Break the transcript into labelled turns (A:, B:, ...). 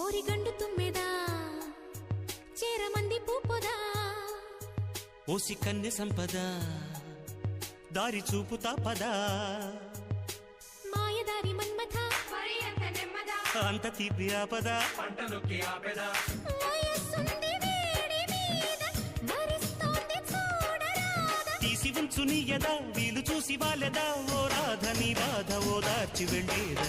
A: ఓరిగండు తుమ్మెదా చేరమంది పూపొదా
B: ఓసి కన్నె సంపద దారి చూపుతా పదా
A: మాయదారి మన్మథ
B: అంత తీపి ఆపద
C: పంటలుకి ఆపెదా
B: తీసి ఉంచు నీ యదా వీలు చూసి వాళ్ళదా ఓ రాధ నీ బాధ ఓదార్చి వెళ్ళేదా